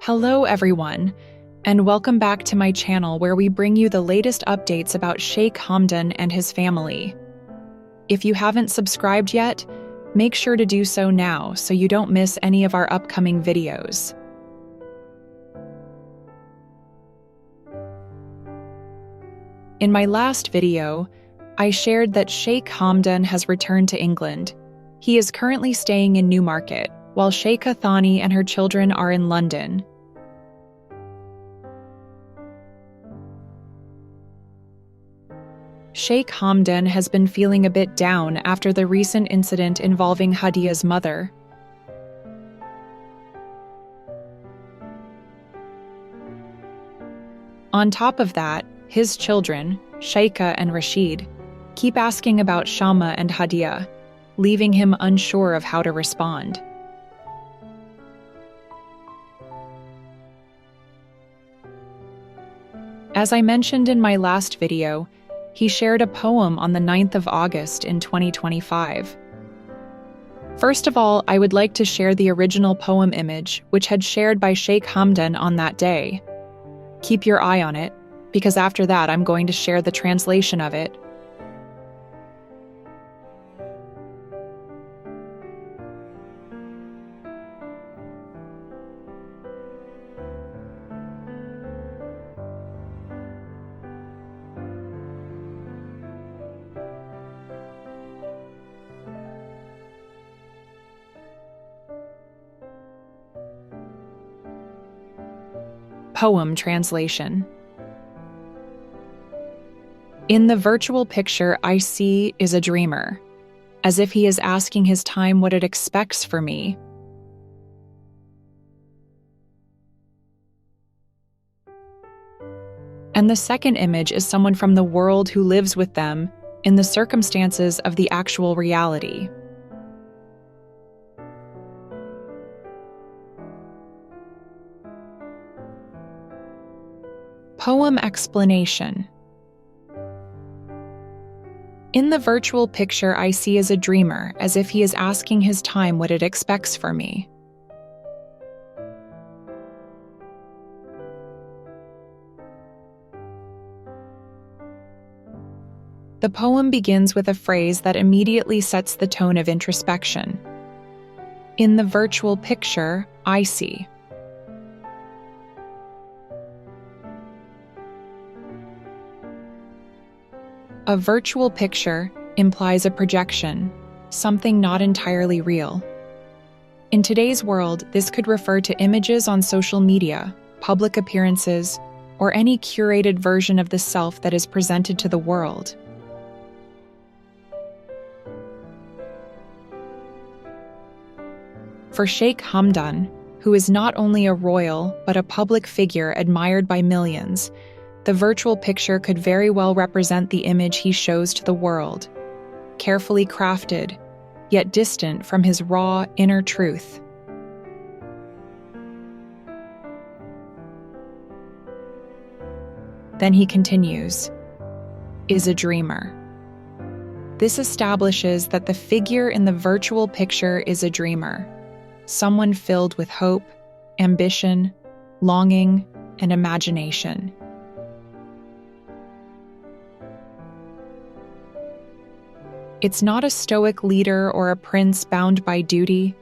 Hello everyone, and welcome back to my channel where we bring you the latest updates about Sheikh Hamdan and his family. If you haven't subscribed yet, make sure to do so now so you don't miss any of our upcoming videos. In my last video, I shared that Sheikh Hamdan has returned to England. He is currently staying in Newmarket, while Sheikha Thani and her children are in London. Sheikh Hamdan has been feeling a bit down after the recent incident involving Hadia's mother. On top of that, his children, Sheikha and Rashid, keep asking about Shama and Hadia, leaving him unsure of how to respond. As I mentioned in my last video, he shared a poem on the 9th of August in 2025. First of all, I would like to share the original poem image, which had shared by Sheikh Hamdan on that day. Keep your eye on it, because after that I'm going to share the translation of it. Poem translation. In the virtual picture I see is a dreamer, as if he is asking his time what it expects for me. And the second image is someone from the world who lives with them in the circumstances of the actual reality. Poem explanation. In the virtual picture I see as a dreamer, as if he is asking his time what it expects for me. The poem begins with a phrase that immediately sets the tone of introspection. In the virtual picture I see. A virtual picture implies a projection, something not entirely real. In today's world, this could refer to images on social media, public appearances, or any curated version of the self that is presented to the world. For Sheikh Hamdan, who is not only a royal but a public figure admired by millions, the virtual picture could very well represent the image he shows to the world, carefully crafted, yet distant from his raw inner truth. Then he continues, is a dreamer. This establishes that the figure in the virtual picture is a dreamer, someone filled with hope, ambition, longing, and imagination. It's not a stoic leader or a prince bound by duty,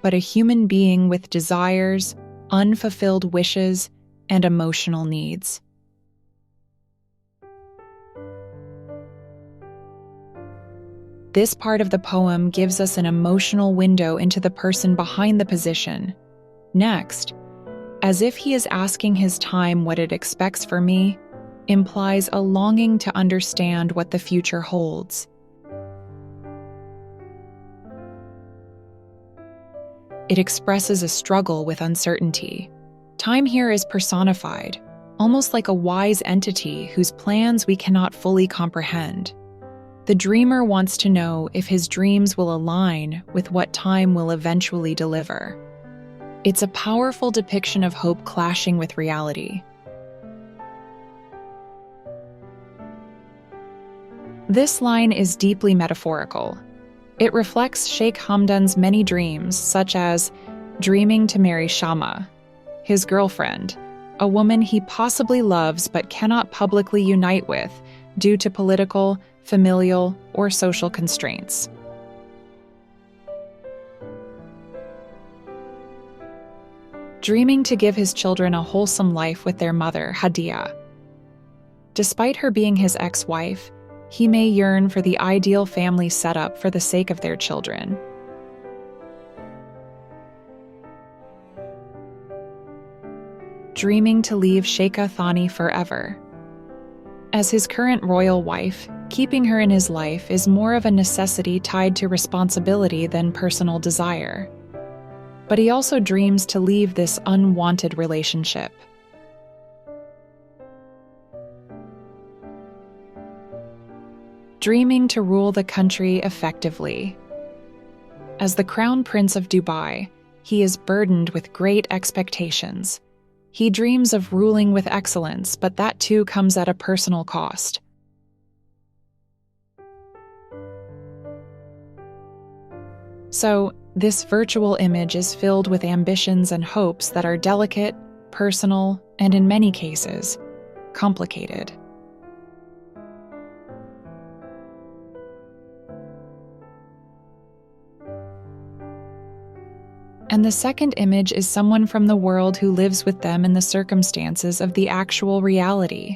but a human being with desires, unfulfilled wishes, and emotional needs. This part of the poem gives us an emotional window into the person behind the position. Next, as if he is asking his time what it expects for me, implies a longing to understand what the future holds. It expresses a struggle with uncertainty. Time here is personified, almost like a wise entity whose plans we cannot fully comprehend. The dreamer wants to know if his dreams will align with what time will eventually deliver. It's a powerful depiction of hope clashing with reality. This line is deeply metaphorical. It reflects Sheikh Hamdan's many dreams, such as dreaming to marry Shama, his girlfriend, a woman he possibly loves but cannot publicly unite with due to political, familial, or social constraints. Dreaming to give his children a wholesome life with their mother, Hadia. Despite her being his ex-wife, he may yearn for the ideal family setup for the sake of their children. Dreaming to leave Sheikha Thani forever. As his current royal wife, keeping her in his life is more of a necessity tied to responsibility than personal desire. But he also dreams to leave this unwanted relationship. Dreaming to rule the country effectively. As the Crown Prince of Dubai, he is burdened with great expectations. He dreams of ruling with excellence, but that too comes at a personal cost. So, this virtual image is filled with ambitions and hopes that are delicate, personal, and in many cases, complicated. And the second image is someone from the world who lives with them in the circumstances of the actual reality.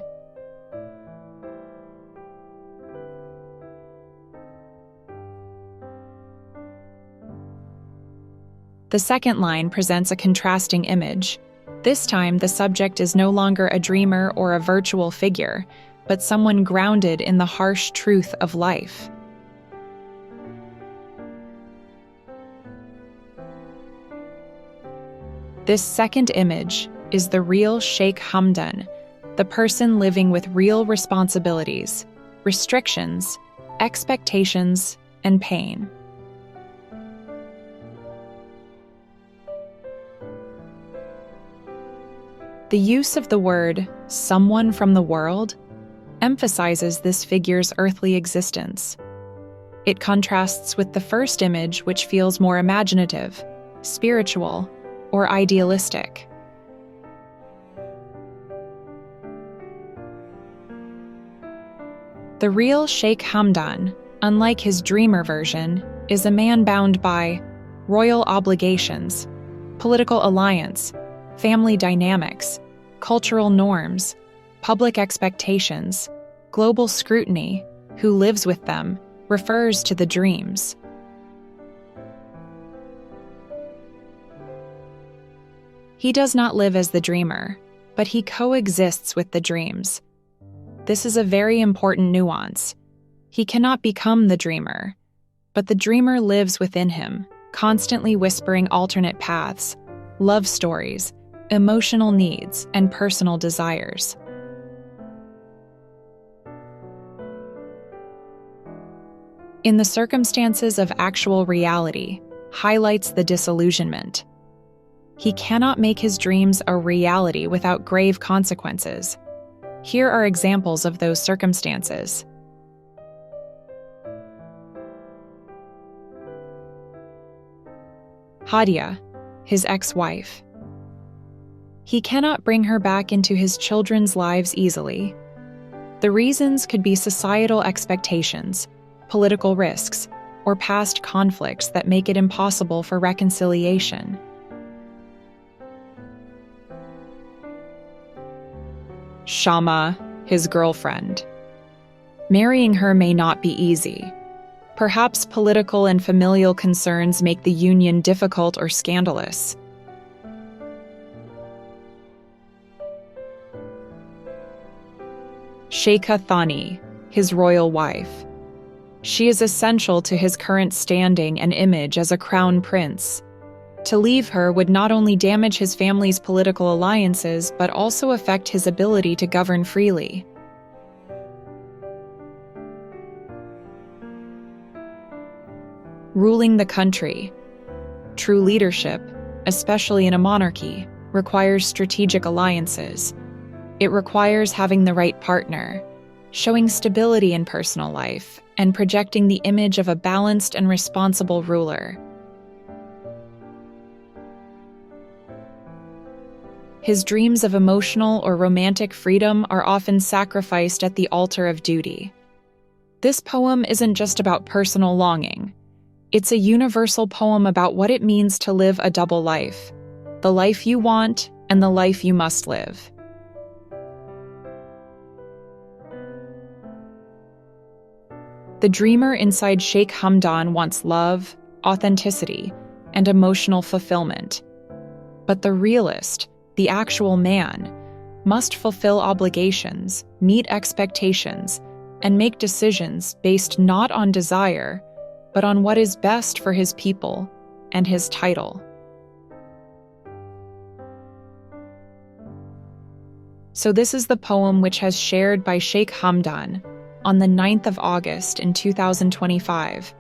The second line presents a contrasting image. This time, the subject is no longer a dreamer or a virtual figure, but someone grounded in the harsh truth of life. This second image is the real Sheikh Hamdan, the person living with real responsibilities, restrictions, expectations, and pain. The use of the word "someone from the world" emphasizes this figure's earthly existence. It contrasts with the first image, which feels more imaginative, spiritual, or idealistic. The real Sheikh Hamdan, unlike his dreamer version, is a man bound by royal obligations, political alliance, family dynamics, cultural norms, public expectations, global scrutiny, who lives with them, refers to the dreams. He does not live as the dreamer, but he coexists with the dreams. This is a very important nuance. He cannot become the dreamer, but the dreamer lives within him, constantly whispering alternate paths, love stories, emotional needs, and personal desires. In the circumstances of actual reality, highlights the disillusionment. He cannot make his dreams a reality without grave consequences. Here are examples of those circumstances. Hadia, his ex-wife. He cannot bring her back into his children's lives easily. The reasons could be societal expectations, political risks, or past conflicts that make it impossible for reconciliation. Shama, his girlfriend. Marrying her may not be easy. Perhaps political and familial concerns make the union difficult or scandalous. Sheikha Thani, his royal wife. She is essential to his current standing and image as a crown prince. To leave her would not only damage his family's political alliances, but also affect his ability to govern freely. Ruling the country. True leadership, especially in a monarchy, requires strategic alliances. It requires having the right partner, showing stability in personal life, and projecting the image of a balanced and responsible ruler. His dreams of emotional or romantic freedom are often sacrificed at the altar of duty. This poem isn't just about personal longing. It's a universal poem about what it means to live a double life, the life you want and the life you must live. The dreamer inside Sheikh Hamdan wants love, authenticity, and emotional fulfillment. But the realist, the actual man, must fulfill obligations, meet expectations, and make decisions based not on desire, but on what is best for his people and his title. So this is the poem which has shared by Sheikh Hamdan on the 9th of August in 2025.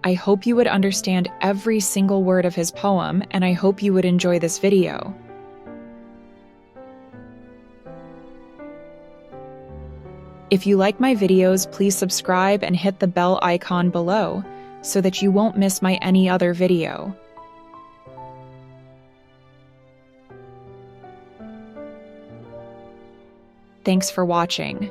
I hope you would understand every single word of his poem, and I hope you would enjoy this video. If you like my videos, please subscribe and hit the bell icon below so that you won't miss my any other video. Thanks for watching.